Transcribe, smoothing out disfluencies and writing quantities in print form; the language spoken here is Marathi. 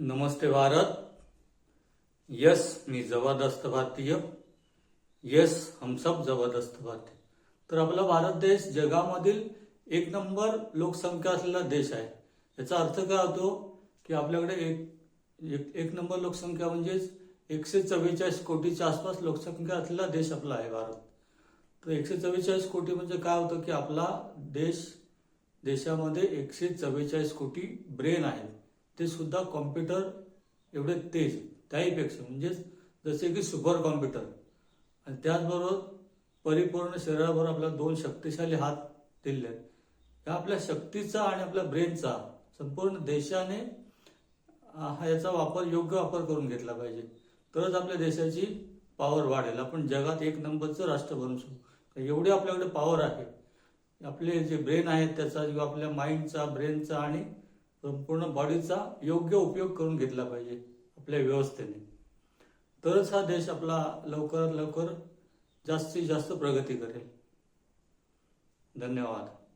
नमस्ते भारत। यस मी जबरदस्त भारतीय। यस हम सब जबरदस्त भारतीय। तर आपला भारत देश जगामधील एक नंबर लोकसंख्या असलेला देश आहे। याचा अर्थ काय होतो की आपल्याकडे एक नंबर लोकसंख्या म्हणजेच 144 कोटीच्या आसपास लोकसंख्या असलेला देश आपला आहे भारत। तर 144 कोटी म्हणजे काय होतं की आपला देशामध्ये 144 कोटी ब्रेन आहे, ते सुद्धा कॉम्प्युटर एवढे तेज, त्याहीपेक्षा म्हणजेच जसे की सुपर कॉम्प्युटर। आणि त्याचबरोबर परिपूर्ण शरीराबरोबर आपल्याला 2 शक्तिशाली हात दिले आहेत। या आपल्या शक्तीचा आणि आपल्या ब्रेनचा संपूर्ण देशाने याचा योग्य वापर करून घेतला पाहिजे, तरच आपल्या देशाची पॉवर वाढेल। आपण जगात एक नंबरचं राष्ट्र बनू शकू। एवढी आपल्याकडे पॉवर आहे। आपले जे ब्रेन आहे त्याचा किंवा आपल्या माइंडचा, ब्रेनचा आणि संपूर्ण बॉडीचा योग्य उपयोग करून घेतला पाहिजे आपल्या व्यवस्थेने, तरच हा देश आपला लवकरात लवकर जास्तीत जास्त प्रगती करेल। धन्यवाद।